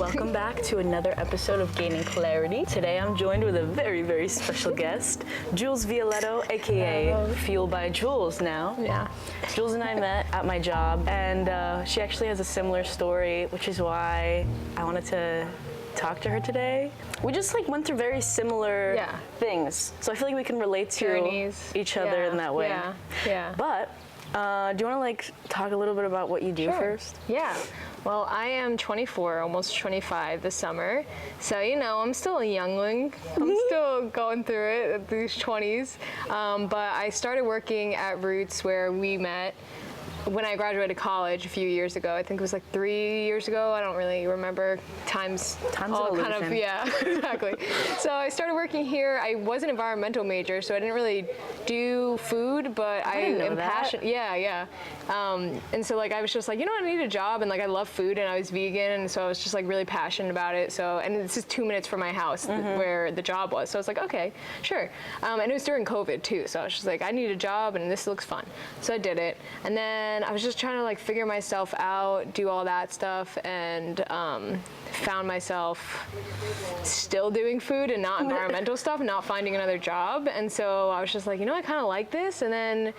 Welcome back to another episode of Gaining Clarity. Today I'm joined with a very, very special guest, Jules Violetto, aka Fuel by Jules now. Yeah. Jules and I met at my job, and she actually has a similar story, which is why I wanted to talk to her today. We just went through very similar things, so I feel like we can relate to each other in that way. Yeah. But do you want to talk a little bit about what you do first? Yeah. Well, I am 24, almost 25 this summer. So, I'm still a youngling. I'm still going through it at these 20s. But I started working at Roots, where we met when I graduated college a few years ago. I think it was 3 years ago. I don't really remember. Time's all kind of, exactly. So I started working here. I was an environmental major, so I didn't really do food, but I am passionate. Yeah. And so I was just I need a job, and I love food, and I was vegan, and so I was just really passionate about it. So, and this is 2 minutes from my house where the job was. So I was okay, sure. And it was during COVID too. So I was just I need a job, and this looks fun. So I did it. And then I was just trying to figure myself out, do all that stuff, and found myself still doing food and not environmental stuff, not finding another job. And so I was just I kind of like this. And then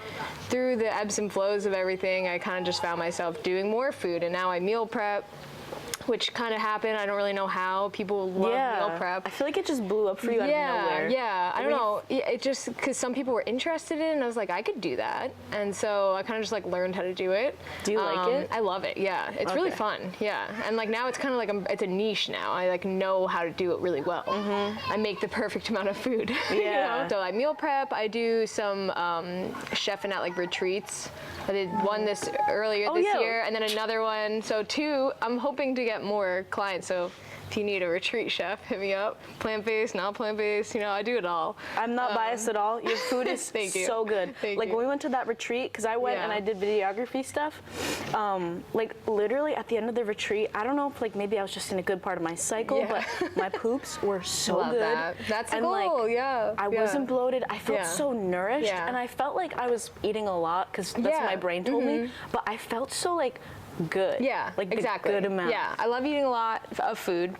through the ebbs and flows of everything, I kind of just found myself doing more food, and now I meal prep, which kind of happened. I don't really know how. People love meal prep. I feel like it just blew up for you out of nowhere. Yeah. I don't know. It just, because some people were interested in it, and I was I could do that. And so I kind of just learned how to do it. Do you like it? I love it. Yeah. It's really fun. Yeah. And now it's kind of it's a niche now. I know how to do it really well. I make the perfect amount of food. Yeah. So I meal prep. I do some chefing at retreats. I did one earlier this year, and then another one. So 2. I'm hoping to get more clients. So if you need a retreat chef, hit me up. Plant-based, not plant-based. I do it all. I'm not biased at all. Your food is so good. Thank you. When we went to that retreat, because I went and I did videography stuff, literally at the end of the retreat, I don't know if maybe I was just in a good part of my cycle, but my poops were so Love good. That. That's the goal, I wasn't bloated. I felt so nourished, and I felt like I was eating a lot, because that's what my brain told me, but I felt so good. Yeah, exactly. Good amount. Yeah, I love eating a lot of food,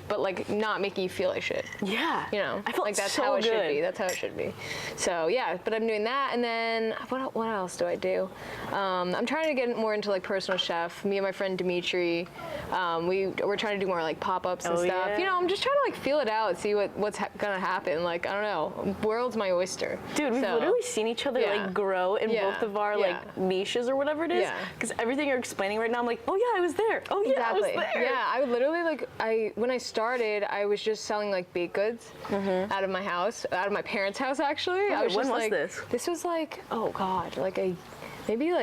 but not making you feel like shit. Yeah. I felt that's so how it should be. That's how it should be. So yeah, but I'm doing that, and then what else do I do? I'm trying to get more into personal chef. Me and my friend Dimitri, we're trying to do more pop-ups and stuff. Yeah. I'm just trying to feel it out, see what's gonna happen. I don't know. World's my oyster. Dude, we've literally seen each other grow in both of our niches or whatever it is. Because everything you're explaining right now, I'm oh yeah, I was there. Oh yeah, exactly. I was there. Yeah, I would literally when I started, I was just selling baked goods out of my house, out of my parents' house actually. Oh, I was when just was this? This was oh god, maybe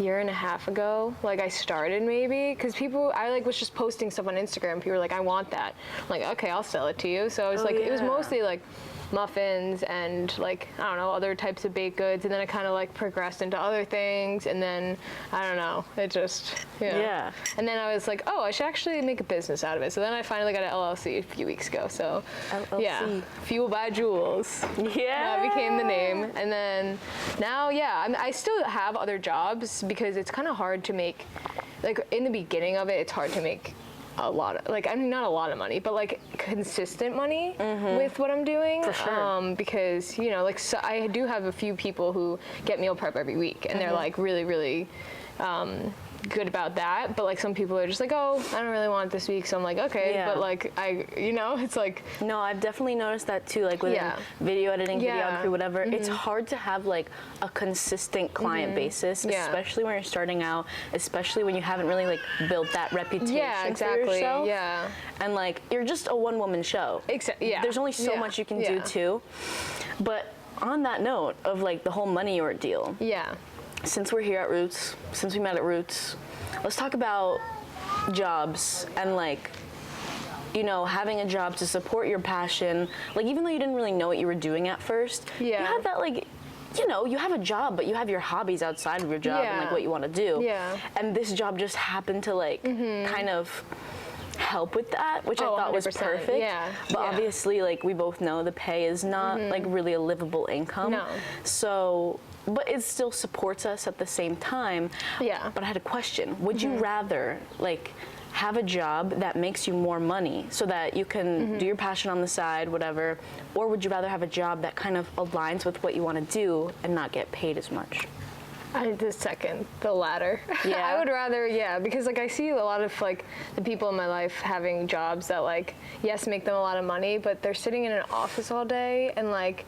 year and a half ago. I started maybe, because I was just posting stuff on Instagram. People were I want that. I'm okay, I'll sell it to you. So it was it was mostly muffins and I don't know, other types of baked goods, and then it kind of progressed into other things, and then I don't know, it just and then I was oh, I should actually make a business out of it. So then I finally got an LLC a few weeks ago. So LLC. Fuel by Jules. That became the name. And then now I still have other jobs, because it's kind of hard to make in the beginning of it, it's hard to make a lot of not a lot of money, but consistent money with what I'm doing. For sure. Because so I do have a few people who get meal prep every week, and they're really, really good about that. But some people are just oh, I don't really want it this week, so I'm okay. But I it's no, I've definitely noticed that too. With video editing, videography, whatever, it's hard to have a consistent client basis, especially when you're starting out, especially when you haven't really built that reputation for yourself. And you're just a one-woman show. There's only so much you can do too. But on that note of the whole money ordeal, since we're here at Roots, since we met at Roots, let's talk about jobs and having a job to support your passion. Even though you didn't really know what you were doing at first, you have that you have a job, but you have your hobbies outside of your job and what you want to do. And this job just happened to kind of help with that, which I thought 100%. Was perfect. But obviously, we both know, the pay is not really a livable income. No. So, but it still supports us at the same time. But I had a question. Would you rather have a job that makes you more money so that you can do your passion on the side, whatever, or would you rather have a job that kind of aligns with what you want to do and not get paid as much? The latter. Yeah. I would rather, because like I see a lot of like the people in my life having jobs that like, yes, make them a lot of money, but they're sitting in an office all day and like,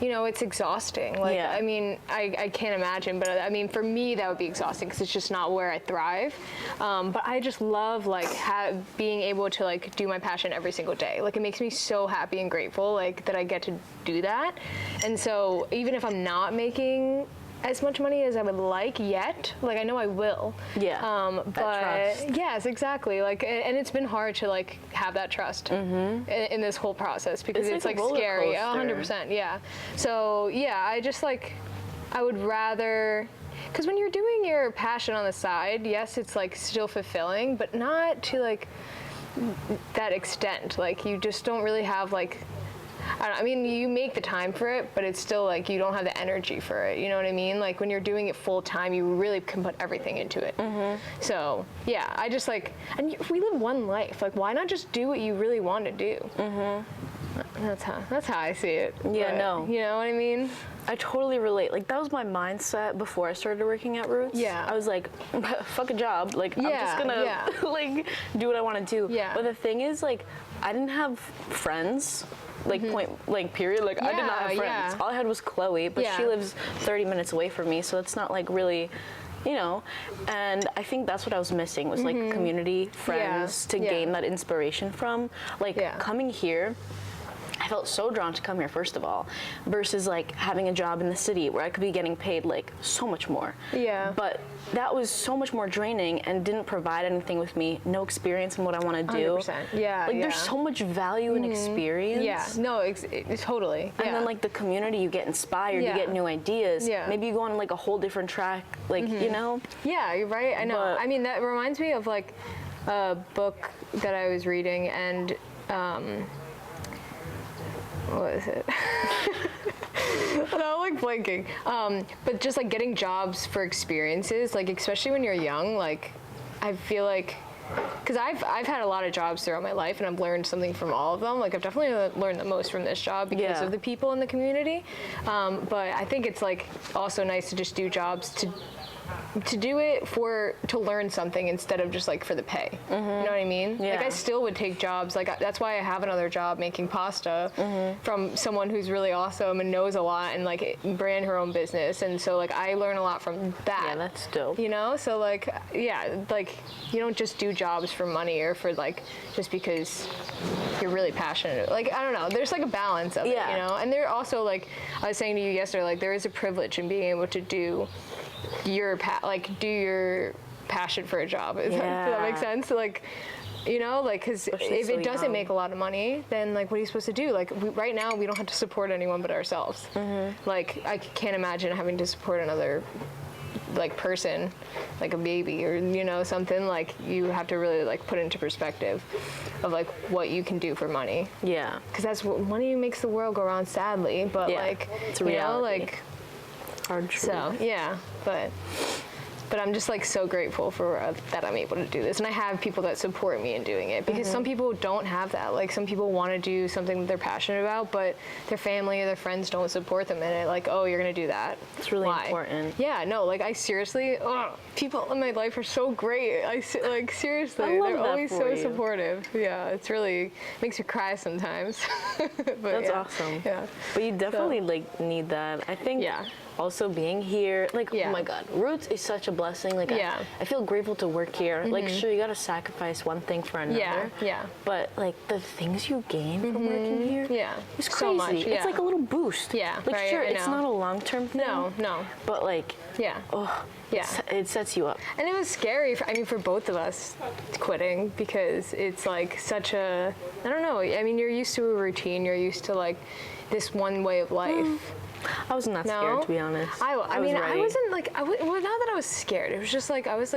you know, it's exhausting. Like, Yeah. I mean, I can't imagine, but I mean, for me, that would be exhausting because it's just not where I thrive. But I just love like being able to like do my passion every single day. Like, it makes me so happy and grateful, like that I get to do that. And so even if I'm not making as much money as I would like yet, like I know I will. Yeah. But trust. yes, exactly. Like, and it's been hard to like have that trust in this whole process because it's like scary. 100%. Yeah. So yeah, I just like, I would rather, because when you're doing your passion on the side, yes, it's like still fulfilling, but not to like that extent. Like, you just don't really have like, I mean, you make the time for it, but it's still like you don't have the energy for it. You know what I mean? Like, when you're doing it full time, you really can put everything into it. So yeah, I just like, and we live one life. Like, why not just do what you really want to do? That's how I see it. Yeah, But, no. you know what I mean? I totally relate. Like, that was my mindset before I started working at Roots. Yeah. I was like, fuck a job. Like, I'm just gonna like do what I want to do. Yeah. But the thing is, like, I didn't have friends. Like, period. Like, I did not have friends. Yeah. All I had was Chloe, but she lives 30 minutes away from me, so it's not like really, you know. And I think that's what I was missing was like community, friends to gain that inspiration from. Like, coming here, I felt so drawn to come here, first of all, versus like having a job in the city where I could be getting paid like so much more. Yeah. But that was so much more draining and didn't provide anything with me, no experience in what I want to do. 100%. Yeah. Like, there's so much value in experience. Yeah. No, totally. Yeah. And then like the community, you get inspired, you get new ideas. Yeah. Maybe you go on like a whole different track, like, you know? Yeah, you're right. I know. But- I mean, that reminds me of like a book that I was reading, and what is it? I'm like blanking. But just like getting jobs for experiences, like especially when you're young, like I feel like, because I've had a lot of jobs throughout my life and I've learned something from all of them. Like, I've definitely learned the most from this job because of the people in the community. But I think it's like also nice to just do jobs to do it to learn something instead of just like for the pay. You know what I mean? Yeah. Like, I still would take jobs. Like, that's why I have another job making pasta from someone who's really awesome and knows a lot and like ran her own business. And so like I learn a lot from that. Yeah, that's dope. You know? So like, yeah, like you don't just do jobs for money or for like just because you're really passionate. Like, I don't know. There's like a balance of it, you know? And there also, like I was saying to you yesterday, like there is a privilege in being able to do your passion for a job. Does that make sense? Like, you know, like, because if it doesn't make a lot of money, then like what are you supposed to do? Like, right now we don't have to support anyone but ourselves. Like, I can't imagine having to support another like person, like a baby or, you know, something. Like, you have to really like put into perspective of like what you can do for money. Yeah. Because that's what money makes the world go around, sadly. But like, it's a you reality. know, like, Hard truth. so yeah, but I'm just like so grateful for that I'm able to do this, and I have people that support me in doing it, because some people don't have that. Like, some people want to do something that they're passionate about, but their family or their friends don't support them in it. Like, oh, you're gonna do that? It's really Why? important. Yeah, no, like I seriously, people in my life are so great. Like, seriously, I love they're that always for so you. supportive. Yeah, it's really makes me cry sometimes. But That's yeah. awesome. Yeah. But you definitely like need that. I think also being here, like, oh my God, Roots is such a blessing. Like, I feel grateful to work here. Like, sure, you gotta sacrifice one thing for another. Yeah. But like the things you gain from working here, it's crazy. So much, It's like a little boost. Yeah, Like, right, sure, I it's know. not a long-term thing. No. But like, it sets you up. And it was scary, for both of us quitting, because it's like such a, I don't know, I mean, you're used to a routine, you're used to like this one way of life. I wasn't that scared, to be honest. I mean, I wasn't like, well, not that I was scared. It was just like, I was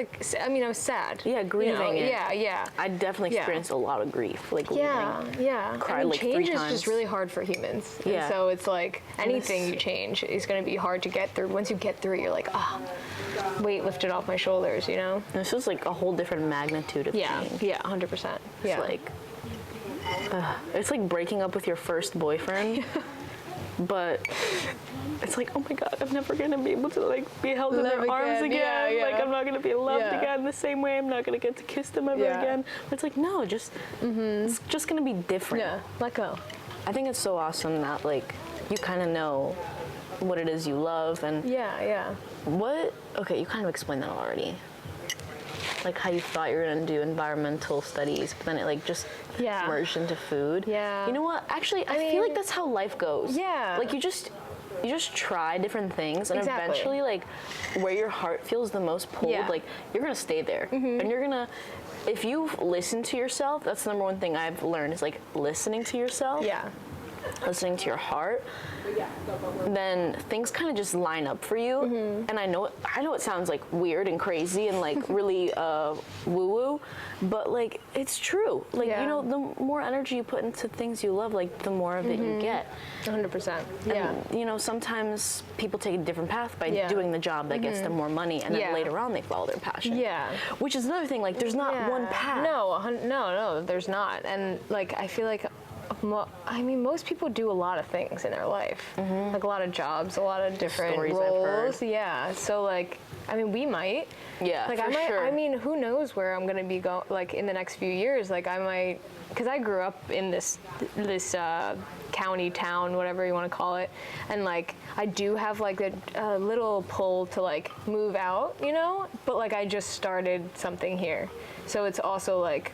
sad. Yeah, grieving it. Yeah. I definitely experienced a lot of grief. Like, yeah. Cried like change 3 is times. just really hard for humans. Yeah. And so it's like, anything you change is going to be hard to get through. Once you get through it, you're like, weight lifted off my shoulders, you know? This was like a whole different magnitude of change. Yeah, 100%. It's like breaking up with your first boyfriend, but it's like, oh my God, I'm never gonna be able to like be held in their arms again. Yeah. Like I'm not gonna be loved again the same way. I'm not gonna get to kiss them ever again. But it's like, no, just it's just gonna be different. Yeah, let go. I think it's so awesome that like you kind of know what it is you love and okay, you kind of explained that already. Like how you thought you were gonna do environmental studies, but then it like just merged into food. Yeah. You know what? Actually, I feel like that's how life goes. Yeah. Like you just try different things, and eventually, like where your heart feels the most pulled, like you're gonna stay there, and you're gonna. If you listen to yourself, that's the number one thing I've learned is like listening to yourself. Yeah. Listening to your heart, then things kind of just line up for you. And I know it sounds like weird and crazy and like really woo-woo, but like it's true. Like you know, the more energy you put into things you love, like the more of it you get. 100%. Yeah. And, you know, sometimes people take a different path by doing the job that gets them more money, and then later on they follow their passion. Yeah. Which is another thing. Like, there's not one path. No, there's not. And like, I feel like. I mean, most people do a lot of things in their life, like a lot of jobs, a lot of different stories roles. Yeah. So like, I mean, we might. Yeah. Like for sure. I mean, who knows where I'm gonna be going? Like in the next few years, like I might, because I grew up in this county town, whatever you want to call it, and like I do have like a little pull to like move out, you know. But like I just started something here, so it's also like.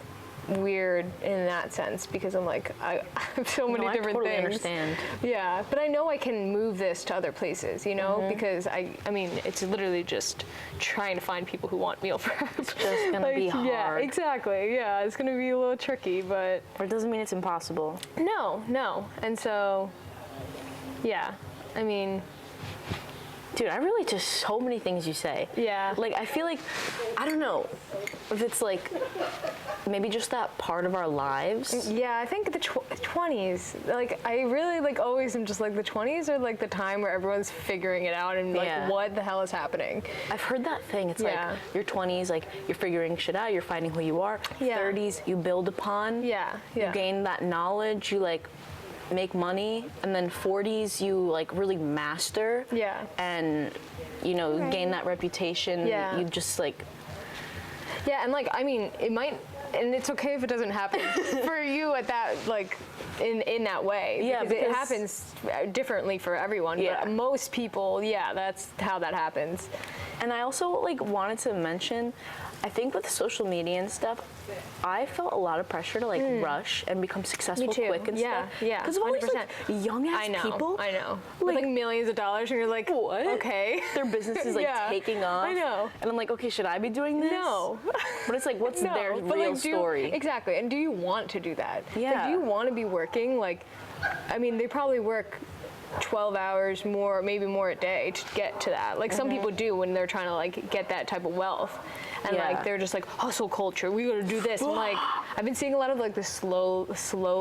Weird in that sense because I'm like I have so many different totally things. Understand. Yeah, but I know I can move this to other places, you know, because I mean it's literally just trying to find people who want meal prep. It's just gonna be hard. Yeah, exactly. Yeah, it's gonna be a little tricky, but it doesn't mean it's impossible. No, and so yeah, I mean. Dude, I relate to so many things you say. Yeah. Like, I feel like, I don't know, if it's like, maybe just that part of our lives. Yeah, I think the 20s, like, I really, like, always am just like, the 20s are, like, the time where everyone's figuring it out and, like, what the hell is happening? I've heard that thing. It's like, your 20s, like, you're figuring shit out, you're finding who you are. 30s, you build upon. You gain that knowledge, you, like, make money, and then 40s you like really master and you know gain that reputation. You just like and like I mean it might, and it's okay if it doesn't happen for you at that like in that way because it happens differently for everyone, but most people that's how that happens. And I also like wanted to mention, I think with social media and stuff, I felt a lot of pressure to like rush and become successful quick and stuff. Yeah, because of all these like young ass people. I know. With like millions of dollars, and you're like, what? Okay. Their business is like taking off. I know. And I'm like, okay, should I be doing this? No. But it's like, what's their real story? Exactly. And do you want to do that? Yeah. Like, do you want to be working? Like, I mean, they probably work 12 hours more, maybe more a day to get to that. Like some people do when they're trying to like get that type of wealth. And like they're just like hustle culture. We gotta do this. And like I've been seeing a lot of like the slow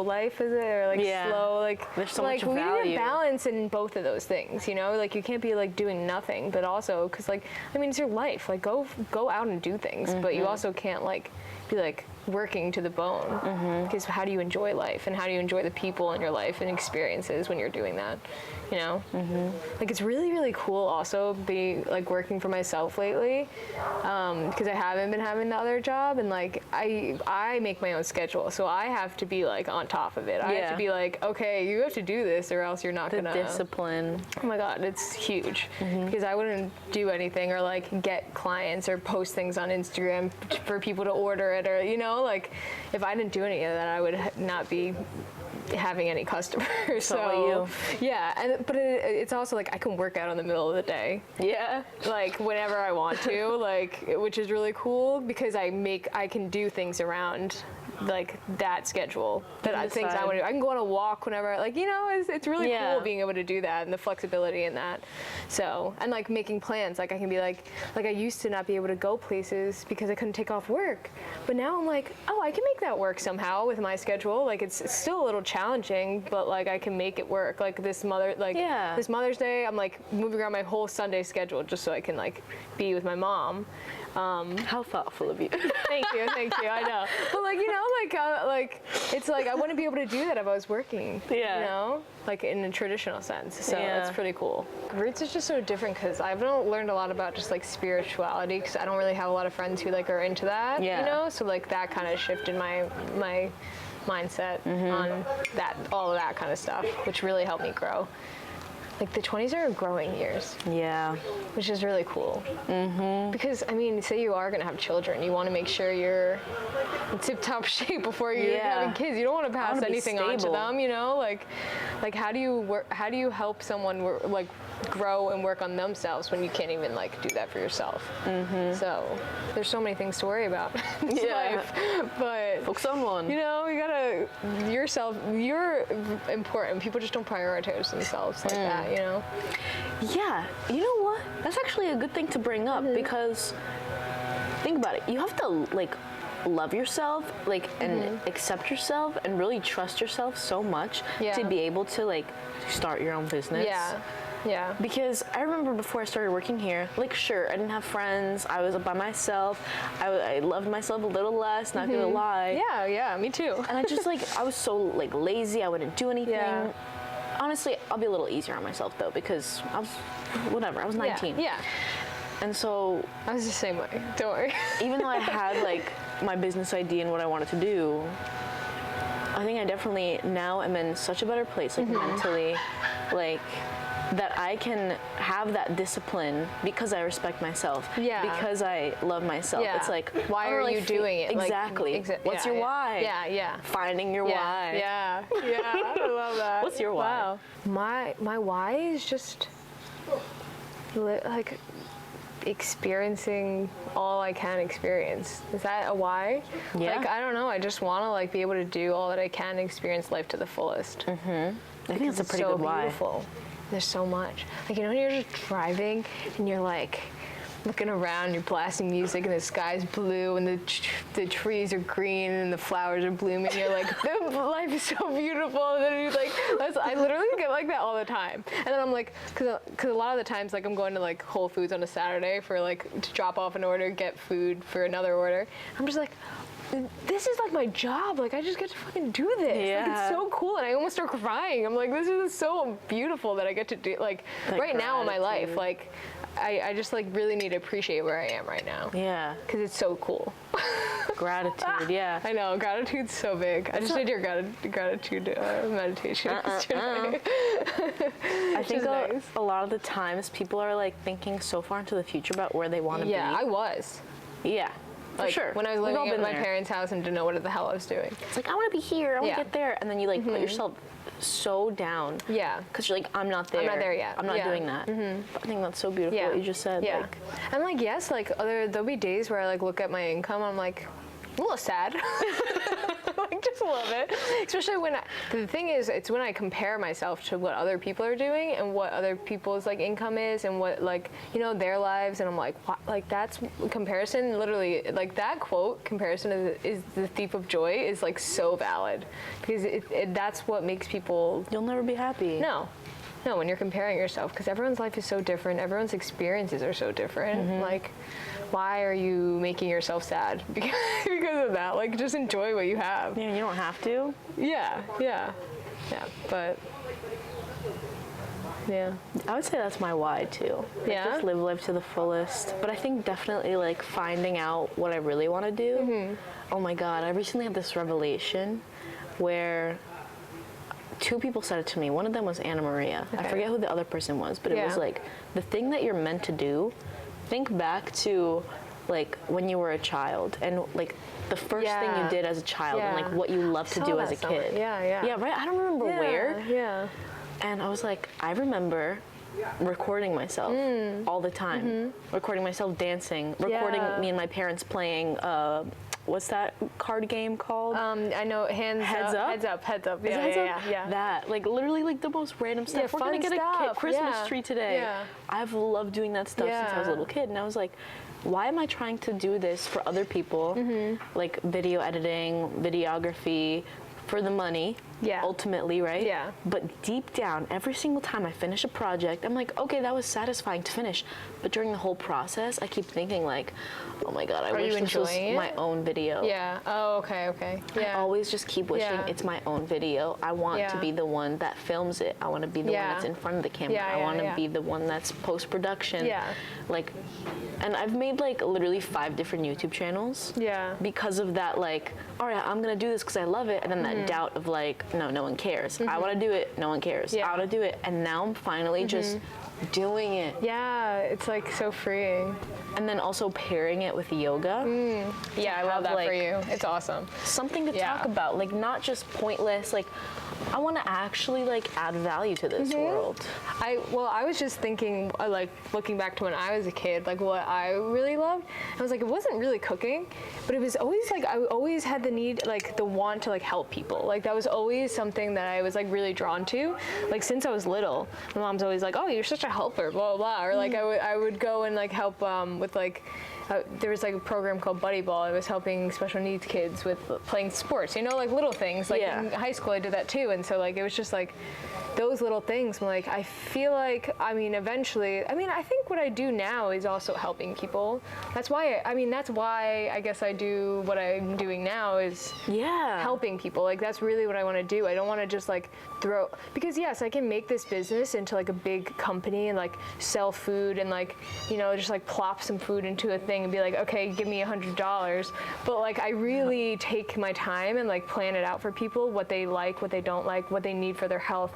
life, is it? Or like slow like there's so much value. We need a balance in both of those things, you know? Like you can't be like doing nothing, but also because like I mean it's your life. Like go out and do things, but you also can't like be like working to the bone, because how do you enjoy life and how do you enjoy the people in your life and experiences when you're doing that, you know? Like it's really, really cool also be like working for myself lately, because I haven't been having the other job, and like I make my own schedule, so I have to be like on top of it. I have to be like, okay, you have to do this or else you're not gonna. The discipline. Oh my God, it's huge, because I wouldn't do anything or like get clients or post things on Instagram for people to order it, or you know, like if I didn't do any of that, I would not be having any customers. So yeah, but it's also like I can work out in the middle of the day. Yeah. Like whenever I want to, like, which is really cool because I can do things around like that schedule things I want to do. I can go on a walk whenever, like, you know, it's really cool being able to do that and the flexibility in that. So, and like making plans, like I can be like I used to not be able to go places because I couldn't take off work, but now I'm like, oh, I can make that work somehow with my schedule. Like it's still a little challenging, but like I can make it work. Like this Mother's Day, I'm like moving around my whole Sunday schedule just so I can like be with my mom. How thoughtful of you. Thank you. I know, but like, you know, like it's like I wouldn't be able to do that if I was working. Yeah. You know, like in a traditional sense. So it's pretty cool. Roots is just so different because I've learned a lot about just like spirituality because I don't really have a lot of friends who like are into that. Yeah. You know, so like that kind of shifted my mindset on that, all of that kind of stuff, which really helped me grow. Like the 20s are growing years. Yeah. Which is really cool. Because, I mean, say you are going to have children, you want to make sure you're in tip-top shape before you're having kids. You don't want to pass anything on to them, you know? Like how do you help someone like grow and work on themselves when you can't even like do that for yourself? So there's so many things to worry about in life. But focus on one. You know, you gotta you're important. People just don't prioritize themselves like that, you know? Yeah, you know what? That's actually a good thing to bring up because think about it. You have to like love yourself, like, and accept yourself and really trust yourself so much to be able to like start your own business. Yeah. Because I remember before I started working here, like, sure, I didn't have friends. I was by myself. I loved myself a little less, not gonna lie. Yeah, me too. And I just like, I was so like lazy. I wouldn't do anything. Yeah. Honestly, I'll be a little easier on myself though because I was 19. Yeah. And so I was the same way. Don't worry. even though I had like my business idea and what I wanted to do, I think I definitely now am in such a better place, like mentally, like that I can have that discipline because I respect myself. Yeah. Because I love myself. Yeah. It's like, why are you doing it? Exactly. Like, what's your why? Yeah. Finding your why. Yeah. I love that. What's your why? Wow. My why is just like experiencing all I can experience. Is that a why? Yeah. Like, I don't know. I just want to like be able to do all that I can, experience life to the fullest. I think that's a pretty good why. Beautiful. There's so much. Like, you know, when you're just driving and you're like looking around, you're blasting music and the sky's blue and the trees are green and the flowers are blooming. You're like, life is so beautiful. And then you're like, I literally get like that all the time. And then I'm like, cause a lot of the times, like I'm going to like Whole Foods on a Saturday for like to drop off an order, get food for another order. I'm just like, this is like my job. Like I just get to fucking do this. Yeah. Like it's so cool, and I almost start crying. I'm like, this is so beautiful that I get to do like right now in my life. Like I just like really need to appreciate where I am right now. Yeah. Because it's so cool. Gratitude. Yeah. I know, gratitude's so big. I just did your gratitude meditation yesterday. I think a lot of the times people are like thinking so far into the future about where they want to be. Yeah, I was. Yeah. For like, sure. When I was living at my parents' house and didn't know what the hell I was doing. It's like, I want to be here. I want to get there. And then you like put yourself so down. Yeah. Because you're like, I'm not there. I'm not there yet. I'm not doing that. But I think that's so beautiful what you just said. Yeah. Like, and like, yes, like there'll be days where I like look at my income, I'm like, a little sad. Like just a little bit. Especially when the thing is, it's when I compare myself to what other people are doing and what other people's like income is and what like, you know, their lives, and I'm like, what? Like that's comparison. Literally, like that quote, comparison is the thief of joy, is like so valid because that's what makes people. You'll never be happy. No, when you're comparing yourself, because everyone's life is so different. Everyone's experiences are so different. Like, why are you making yourself sad because of that? Like, just enjoy what you have. Yeah, you don't have to. Yeah. But yeah, I would say that's my why too. Yeah. Just live life to the fullest. But I think definitely like finding out what I really want to do. Oh my God, I recently had this revelation where 2 people said it to me. One of them was Anna Maria. Okay. I forget who the other person was, but it was like, the thing that you're meant to do, think back to like when you were a child and like the first thing you did as a child and like what you loved to do as a kid. Yeah, right? I don't remember where. Yeah. And I was like, I remember recording myself all the time. Recording myself dancing, recording me and my parents playing what's that card game called? I know, Heads Up. Yeah. That, like literally like the most random stuff. Yeah, We're gonna get a Christmas tree today. Yeah. I've loved doing that stuff since I was a little kid, and I was like, why am I trying to do this for other people? Like video editing, videography, for the money, ultimately, right? Yeah. But deep down, every single time I finish a project, I'm like, okay, that was satisfying to finish. But during the whole process, I keep thinking like, oh my God, I wish this was my own video. Yeah. Oh, okay. Yeah. I always just keep wishing it's my own video. I want to be the one that films it. I want to be the one that's in front of the camera. I want to be the one that's post-production. Yeah. Like, and I've made like literally 5 different YouTube channels. Yeah. Because of that, like, all right, I'm gonna do this because I love it, and then that doubt of like, no one cares. I want to do it. No one cares. I want to do it, and now I'm finally just doing it. Yeah, it's like so freeing. And then also pairing it with yoga. Yeah, I love that for you. It's awesome. Something to talk about, like not just pointless, like I want to actually like add value to this world. I was just thinking, like looking back to when I was a kid, like what I really loved. I was like, it wasn't really cooking, but it was always like I always had the need, like the want to like help people. Like that was always something that I was like really drawn to. Like since I was little, my mom's always like, oh, you're such a helper, blah blah blah. Or like I would go and like help with like. There was like a program called Buddy Ball. I was helping special needs kids with playing sports, you know, like little things. Like in high school I did that too, and so like it was just like those little things. I'm like, I feel like, I mean, eventually, I mean, I think what I do now is also helping people. That's why I guess I do what I'm doing now is helping people. Like that's really what I want to do. I don't want to just like because yes, I can make this business into like a big company and like sell food and like, you know, just like plop some food into a thing and be like, okay, give me $100. But like I really take my time and like plan it out for people, what they like, what they don't like, what they need for their health,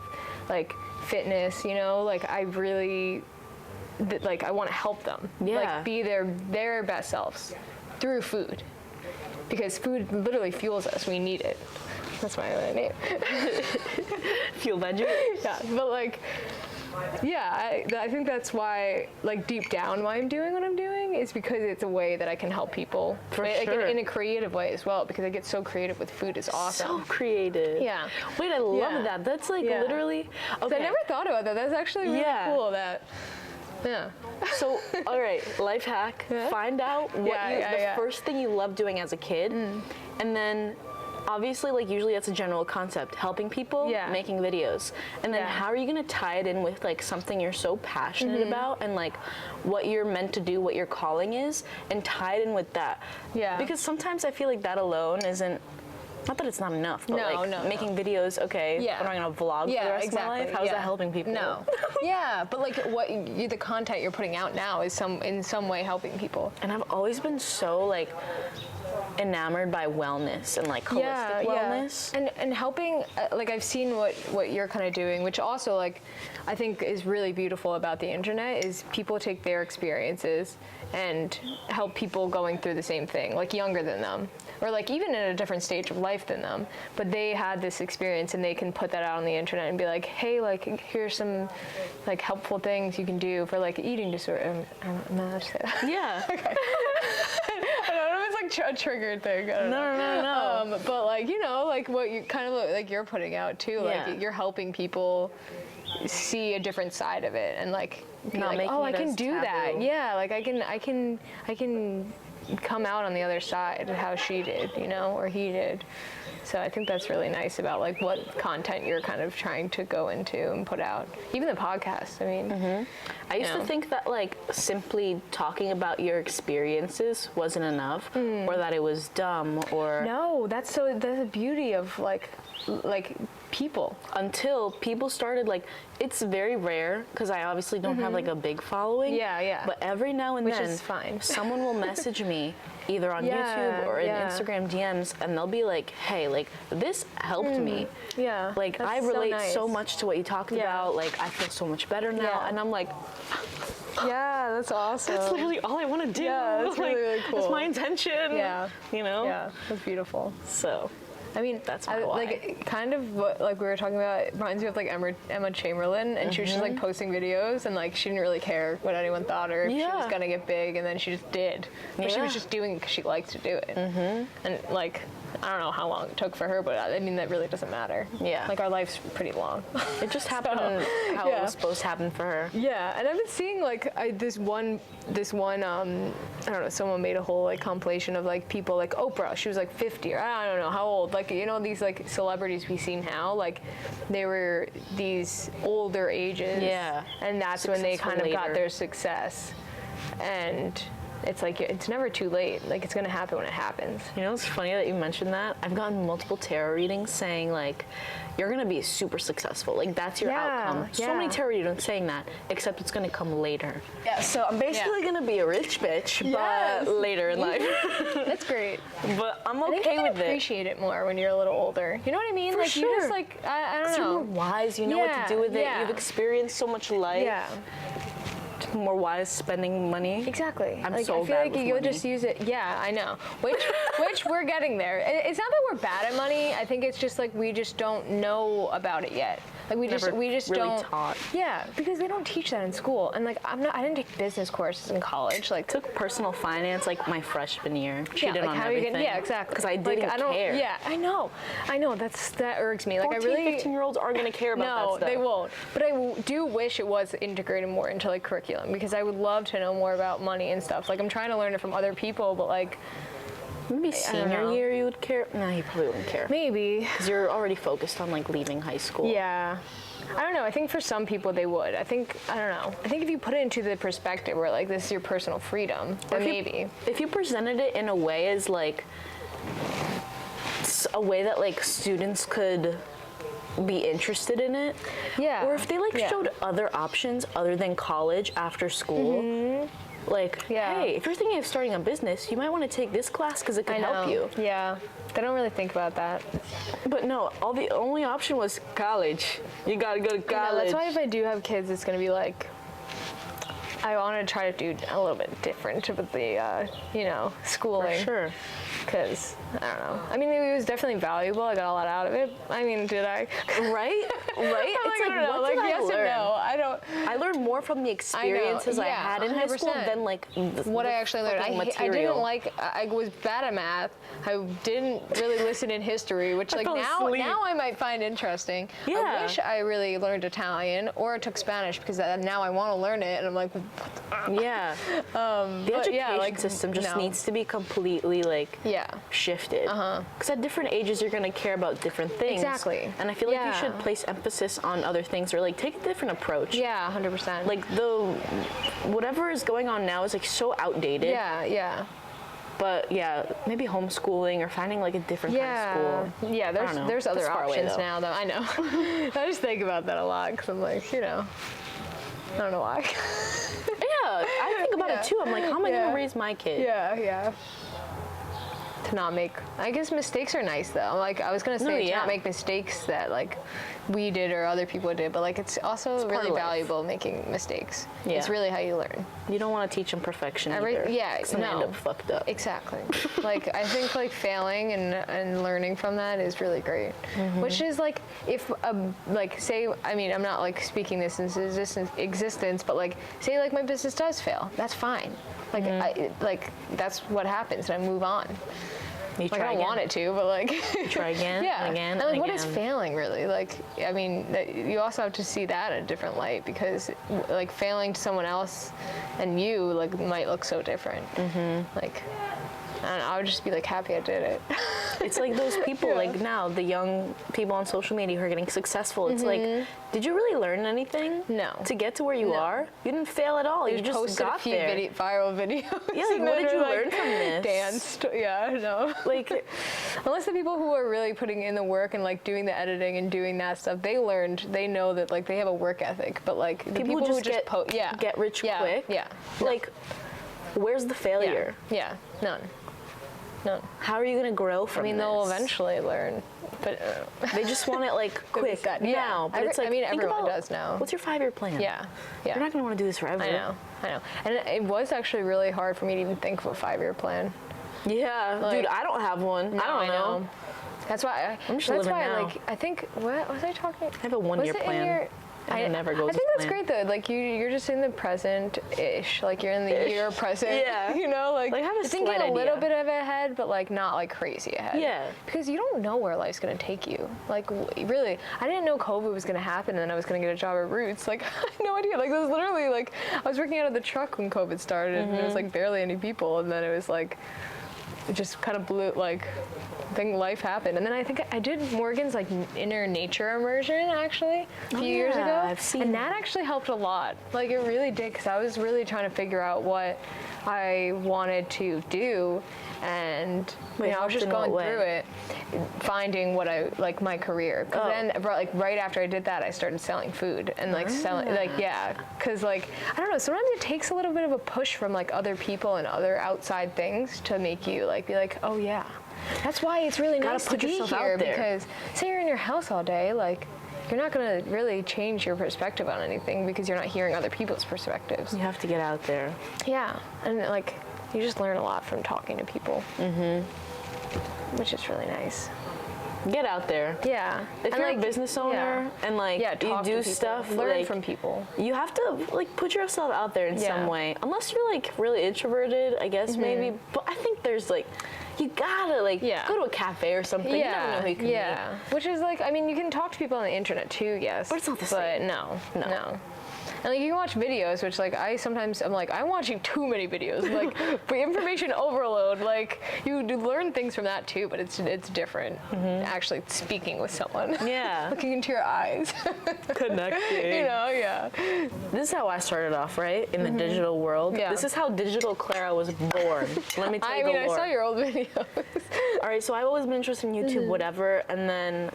like fitness, you know, like I really, like I want to help them, like be their best selves through food, because food literally fuels us. We need it. That's my name. FuelByJules. Yeah, but like, yeah, I think that's why, like deep down, why I'm doing what I'm doing is because it's a way that I can help people. Like, in a creative way as well, because I get so creative with food. It's awesome. So creative. Yeah. Wait, I love that. That's like literally. Okay. I never thought about that. That's actually really cool. Yeah. So, all right, life hack. Find out what the first thing you loved doing as a kid, and then. Obviously, like usually that's a general concept, helping people, making videos. And then how are you gonna tie it in with like something you're so passionate about and like what you're meant to do, what your calling is, and tie it in with that. Yeah. Because sometimes I feel like that alone isn't, not that it's not enough, but making videos, okay, but I'm gonna vlog for the rest of my life? How is that helping people? No. Yeah, but like the content you're putting out now is in some way helping people. And I've always been so like, enamored by wellness and like holistic wellness and helping like I've seen what you're kind of doing, which also like I think is really beautiful about the internet, is people take their experiences and help people going through the same thing, like younger than them or like even in a different stage of life than them, but they had this experience and they can put that out on the internet and be like, hey, like here's some like helpful things you can do for like eating disorder. I'm not say that. Yeah. Okay. I don't know if it's like a triggered thing. I don't know. No. But like, you know, like what you kind of like you're putting out too, like you're helping people see a different side of it and like be not like, oh, I can do taboo. that. Yeah, like I can come out on the other side of how she did, you know, or he did. So I think that's really nice about like what content you're kind of trying to go into and put out. Even the podcast, I mean. I used to think that like simply talking about your experiences wasn't enough or that it was dumb or... No, that's the beauty of like people. Until people started like, it's very rare because I obviously don't have like a big following. Yeah. But every now and then, which is fine. Someone will message me either on YouTube or in Instagram DMs, and they'll be like, hey, like this helped me. Yeah. Like I relate so much to what you talked about. Like I feel so much better now, and I'm like, Yeah, that's awesome. That's literally all I want to do. Yeah, that's really, really cool. That's my intention. Yeah. You know? Yeah, that's beautiful. So, I mean, that's my why. Like, kind of what like we were talking about, it reminds me of like Emma Chamberlain, and she was just like posting videos, and like she didn't really care what anyone thought or if she was gonna get big, and then she just did. But she was just doing it because she liked to do it. And like, I don't know how long it took for her, but I mean, that really doesn't matter. Yeah. Like, our life's pretty long. It just happened how it was supposed to happen for her. Yeah, and I've been seeing, like, this one, I don't know, someone made a whole, like, compilation of, like, people, like, Oprah, she was, like, 50, or I don't know how old. Like, you know, these, like, celebrities we see now, like, they were these older ages. Yeah. And that's when they kind of got their success. And it's like, it's never too late. Like, it's gonna happen when it happens. You know, it's funny that you mentioned that. I've gotten multiple tarot readings saying, like, you're gonna be super successful. Like, that's your outcome. So many tarot readings saying that, except it's gonna come later. Yeah, so I'm basically gonna be a rich bitch, but later in life. That's great. But I'm okay with it. You appreciate it more when you're a little older. You know what I mean? For like, sure. you just, like, I don't know. You're more wise, you know what to do with it. You've experienced so much life. Yeah. More wise spending money. Exactly. I'm like, so I feel bad like with you'll money. just use it. Yeah, I know. Which we're getting there. It's not that we're bad at money. I think it's just like we just don't know about it yet. Like we just really don't. Taught. Yeah, because they don't teach that in school. And like I didn't take business courses in college. Like took personal finance like my freshman year. Cheated on everything. Yeah, exactly. Because I didn't care. Yeah, I know. That irks me. Like 15-year-olds aren't gonna care about that stuff. No, they won't. But I do wish it was integrated more into like curriculum, because I would love to know more about money and stuff. Like I'm trying to learn it from other people, but like maybe senior year you would care. No, you probably wouldn't care. Maybe because you're already focused on like leaving high school. Yeah. I don't know. I think for some people they would. I don't know. I think if you put it into the perspective where like this is your personal freedom, then maybe. If you presented it in a way as like a way that like students could be interested in it. Yeah. Or if they like showed other options other than college after school. Like, hey, if you're thinking of starting a business, you might want to take this class because it could help you. Yeah. They don't really think about that. But no, the only option was college. You gotta go to college. That's why if I do have kids, it's gonna be like, I want to try to do a little bit different with the, schooling. For sure. Because, I don't know. I mean, it was definitely valuable. I got a lot out of it. I mean, did I? Right? Right? It's like, I don't know. Like, yes and no. I learned more from the experiences I had in high school than like what I actually learned. I was bad at math. I didn't really listen in history, which like now I might find interesting. Yeah. I wish I really learned Italian or took Spanish, because now I want to learn it, and I'm like, yeah. The education system just needs to be completely like shifted. Because at different ages you're gonna care about different things. Exactly. And I feel like you should place emphasis on other things, or like take a different approach. Yeah, 100%. Like whatever is going on now is like so outdated. Yeah, yeah. But yeah, maybe homeschooling or finding like a different kind of school. Yeah, there's other options now though. I know. I just think about that a lot because I'm like, I don't know why. I think about it too. I'm like, how am I gonna raise my kid? Yeah. To not make, I guess mistakes are nice though. Like I was gonna say, to not make mistakes that like we did or other people did, but like it's also really valuable making mistakes. Yeah. It's really how you learn. You don't want to teach them perfection either. Yeah, no. End up fucked up. Exactly. Like I think like failing and learning from that is really great. Which is like if like say, I mean, I'm not like speaking this into existence, but like say like my business does fail, that's fine. Like that's what happens, and I move on. You try I don't want it to, but like you try again, and again, and like, what is failing really? Like, I mean, you also have to see that in a different light, because like failing to someone else and you like might look so different. Like, I don't know, I would just be like happy I did it. It's like those people like now, the young people on social media who are getting successful. It's like, did you really learn anything? No. To get to where you are? You didn't fail at all. You just posted got a few there. viral videos. Yeah, like what did you learn from this? Danced. Yeah, no. Like, unless the people who are really putting in the work and like doing the editing and doing that stuff, they know that like they have a work ethic. But like the people who just get rich quick. Yeah. Like, where's the failure? Yeah. None. No. How are you gonna grow from this? They'll eventually learn, but they just want it like quick now. But it's like, everyone does now. What's your 5-year plan? Yeah. You're not gonna want to do this forever. I know. And it was actually really hard for me to even think of a 5-year plan. Yeah, like, dude, I don't have one. No, I don't know. That's why I'm just living now. Like, I think, what was I talking? I have a 1-year plan. I never goes. I think that's great though. Like you're just in the present-ish. Like you're in the year present. Yeah. You know, like have a thinking a little bit of ahead, but like not like crazy ahead. Yeah. Because you don't know where life's gonna take you. Like really, I didn't know COVID was gonna happen and then I was gonna get a job at Roots. Like I had no idea. Like it was literally like I was working out of the truck when COVID started and there was like barely any people, and then it was like it just kind of blew like. Life happened, and then I think I did Morgan's like inner nature immersion actually a few years ago, I've seen and that actually helped a lot. Like it really did, because I was really trying to figure out what I wanted to do, and I was just going through it, finding what I like my career. Because then, like right after I did that, I started selling food and like selling, like because like I don't know. Sometimes it takes a little bit of a push from like other people and other outside things to make you like be like, oh yeah. That's why it's really nice to be here, because say you're in your house all day, like you're not going to really change your perspective on anything because you're not hearing other people's perspectives. You have to get out there. Yeah, and like you just learn a lot from talking to people, which is really nice. Get out there. Yeah. If you're a business owner and like you do stuff, learn from people. You have to like put yourself out there in some way. Unless you're like really introverted, I guess maybe. But I think there's like you gotta like go to a cafe or something. You never know who you can meet. Which is like, I mean, you can talk to people on the internet too, yes. But it's not the same. But no. And like you can watch videos, which like I'm like, I'm watching too many videos. Like information overload. Like you do learn things from that too, but it's different. Actually speaking with someone. Yeah. Looking into your eyes. Connecting. This is how I started off, right? In the digital world. Yeah. This is how Digitalklara was born. Let me tell you the lore. I saw your old videos. All right, so I've always been interested in YouTube, whatever, and then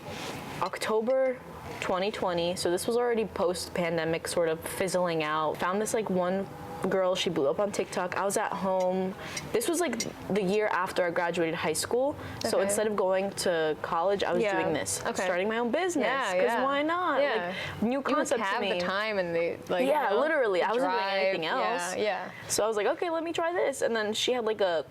October 2020, so this was already post-pandemic, sort of fizzling out. Found this like one girl, she blew up on TikTok. I was at home. This was like the year after I graduated high school. So instead of going to college, I was doing this, starting my own business. Because why not? Like, new concept to me. You have the time and the like. Yeah, literally. I wasn't doing anything else. Yeah. So I was like, okay, let me try this. And then she had like a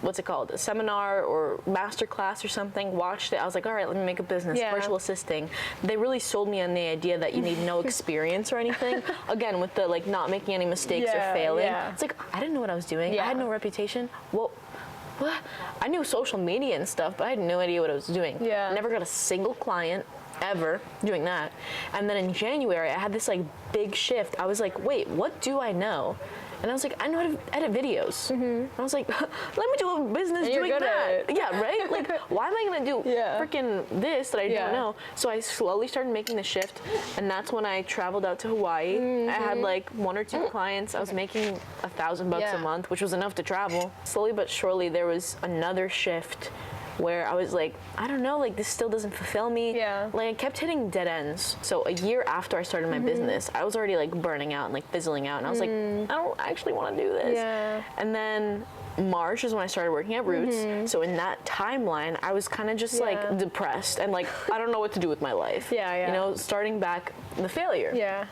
what's it called? A seminar or master class or something. Watched it. I was like, all right, let me make a business. Virtual assisting. They really sold me on the idea that you need no experience or anything. Again, with the like not making any mistakes or failing. It's like I didn't know what I was doing. I had no reputation. Well, what? I knew social media and stuff, but I had no idea what I was doing. Yeah. Never got a single client ever doing that. And then in January, I had this like big shift. I was like, wait, what do I know? And I was like, I know how to edit videos. And I was like, let me do a business doing that. Yeah, right? Like, why am I going to do freaking this that I don't know? So I slowly started making the shift, and that's when I traveled out to Hawaii. I had like 1 or 2 clients. I was making $1,000 a month, which was enough to travel. Slowly but surely, there was another shift where I was like, I don't know, like this still doesn't fulfill me. Yeah. Like I kept hitting dead ends. So a year after I started my business, I was already like burning out and like fizzling out. And I was like, I don't actually want to do this. Yeah. And then March is when I started working at Roots. So in that timeline, I was kind of just like depressed and like, I don't know what to do with my life. You know, starting back the failure. Yeah.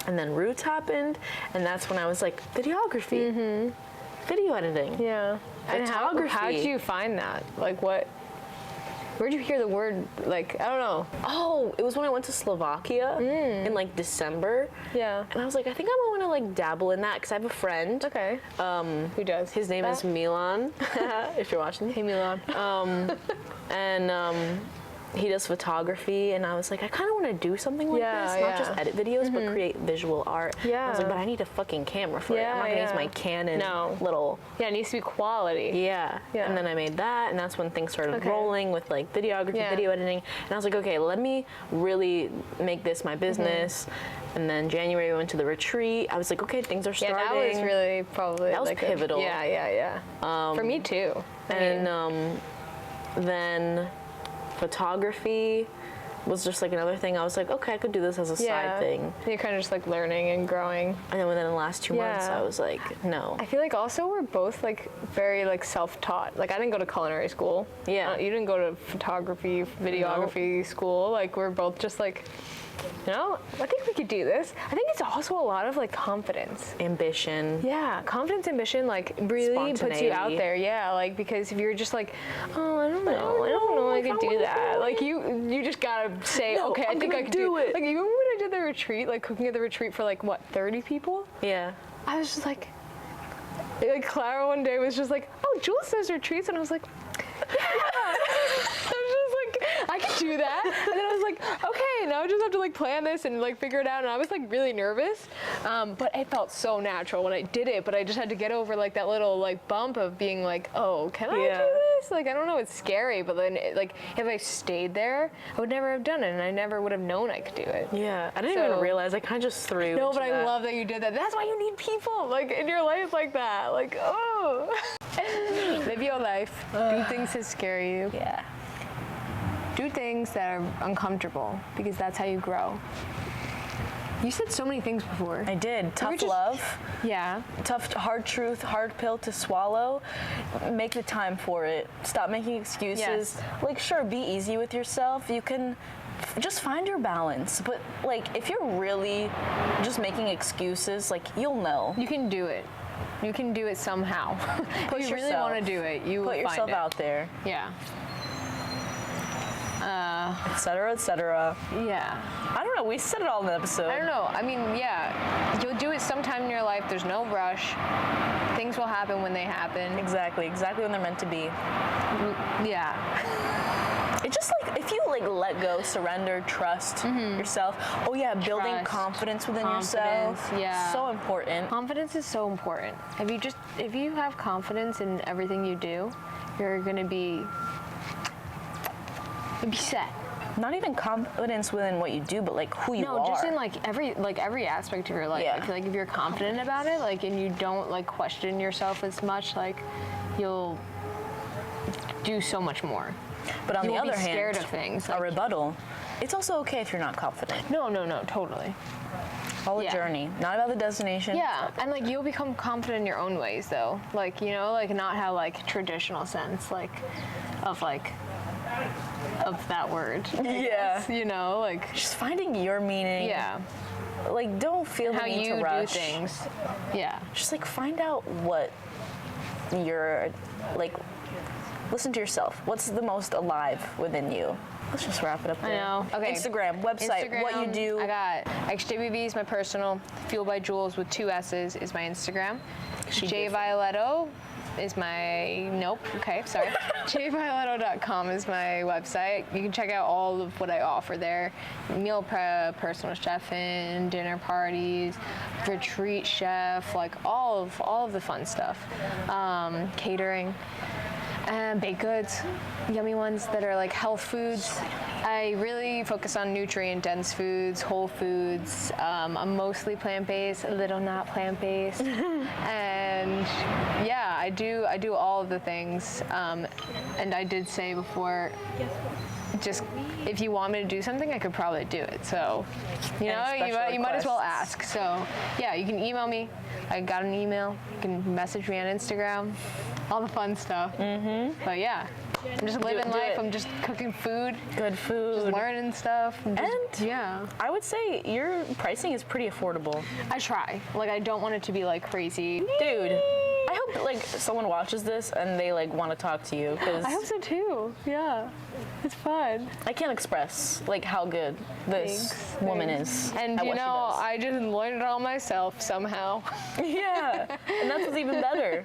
And then Roots happened, and that's when I was like, videography. Video editing. Yeah. And how did you find that? Like where'd you hear the word, like, I don't know. Oh, it was when I went to Slovakia in like December. Yeah. And I was like, I think I want to like dabble in that because I have a friend. Okay. Who does? His name is Milan, if you're watching. Hey, Milan. He does photography, and I was like, I kind of want to do something like this, not just edit videos, but create visual art. I was like, but I need a fucking camera for it. I'm not gonna use my Canon little. Yeah, it needs to be quality. Yeah. And then I made that, and that's when things started rolling with like videography, video editing, and I was like, okay, let me really make this my business. And then January we went to the retreat. I was like, okay, things are starting. Yeah, that was really probably that was like pivotal. For me too. And then photography, was just like another thing. I was like, okay, I could do this as a side thing. You're kind of just like learning and growing. And then within the last 2 months, I was like, no. I feel like also we're both like very like self-taught. Like I didn't go to culinary school. Yeah. You didn't go to photography, videography school. Like we're both just like, you know, I think we could do this. I think it's also a lot of like confidence. Ambition. Yeah, confidence, ambition, like really puts you out there. Yeah, like because if you're just like, oh, I don't know, I could do that. Like you just gotta say, okay, I think I could do it. Like even when I did the retreat, like cooking at the retreat for like what, 30 people? Yeah. I was just like Clara one day was just like, oh, Jules does retreats, and I was like, yeah. I was just like, I can do that. And then I was like, okay, now I just have to like plan this and like figure it out. And I was like really nervous, but it felt so natural when I did it. But I just had to get over like that little like bump of being like, oh, can I do this? Like I don't know, it's scary. But then like if I stayed there, I would never have done it, and I never would have known I could do it. Yeah, I didn't even realize. I kind of just threw. No, but I love that you did that. That's why you need people like in your life like that. Like oh, live your life. Do things that scare you. Yeah. Do things that are uncomfortable because that's how you grow. You said so many things before. I did. Tough love. Yeah. Tough, hard truth, hard pill to swallow. Make the time for it. Stop making excuses. Yes. Like, sure, be easy with yourself. You can just find your balance. But, like, if you're really just making excuses, like, you'll know. You can do it. You can do it somehow. If you really want to do it, you will put yourself find it. out there. Yeah. Et cetera, et cetera. Yeah. I don't know. We said it all in the episode. I don't know. I mean, yeah. You'll do it sometime in your life. There's no rush. Things will happen when they happen. Exactly when they're meant to be. Yeah. It's just like if you like let go, surrender, trust yourself. Oh yeah, building confidence within yourself. Yeah. So important. Confidence is so important. If you have confidence in everything you do, you're gonna be set. Not even confidence within what you do, but like who you are. No, just in like every aspect of your life. Yeah. I feel like if you're confident about it, like, and you don't like question yourself as much, like you'll do so much more. But on the other hand, hand, scared of things. A rebuttal. It's also okay if you're not confident. No, totally. All a journey, not about the destination. Yeah, and like you'll become confident in your own ways, though. Like like not how like traditional sense, like of that word. Yeah. Guess, like just finding your meaning. Yeah. Like don't feel the need to rush. How you do things. Yeah. Just like find out what you're like. Listen to yourself. What's the most alive within you? Let's just wrap it up there. I know. Okay. Instagram, website, what you do. I got XJBB is my personal. FuelByJules with 2 S's is my Instagram. JVioletto is my, jvioletto.com is my website. You can check out all of what I offer there. Meal prep, personal chefing, dinner parties, retreat chef, like all of the fun stuff. Catering. Baked goods, yummy ones that are like health foods. I really focus on nutrient-dense foods, whole foods. I'm mostly plant-based, a little not plant-based, and yeah, I do all of the things. And I did say before, just if you want me to do something, I could probably do it. So, you might as well ask. So, yeah, you can email me. I got an email. You can message me on Instagram. All the fun stuff. But yeah, I'm just living life. I'm just cooking food. Good food. Just learning stuff. And yeah. I would say your pricing is pretty affordable. I try. Like, I don't want it to be like crazy. Dude, I hope like someone watches this and they like want to talk to you. Cause I hope so too. Yeah. It's fun. I can't express like how good this woman is. And I just learned it all myself somehow. Yeah. And that's what's even better.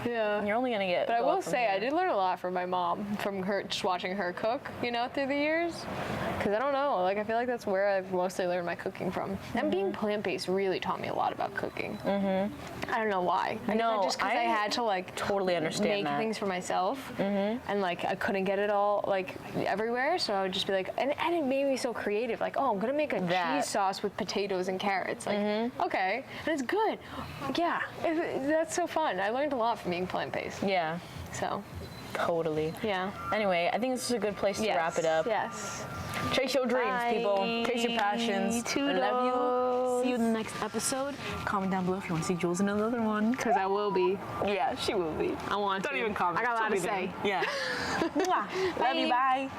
Yeah. You're only gonna get. But I will say, I did learn a lot from my mom, from her just watching her cook, through the years. Because I don't know, like I feel like that's where I've mostly learned my cooking from. And being plant-based really taught me a lot about cooking. I don't know why. No, just because I had to like totally understand make things for myself, and like I couldn't get it all like everywhere, so I would just be like, and it made me so creative. Like, oh, I'm gonna make a cheese sauce with potatoes and carrots. Like, okay, and it's good. Yeah, that's so fun. I learned a lot from being plant-based. Yeah. So. Totally. Yeah. Anyway, I think this is a good place to wrap it up. Yes. Chase your dreams, Bye. people. Chase your passions. I love you. See you in the next episode. Comment down below if you want to see Jules in another one. Because I will be. Yeah, she will be. I want Don't to. even comment. I got a lot to say. Yeah. Love you. Bye.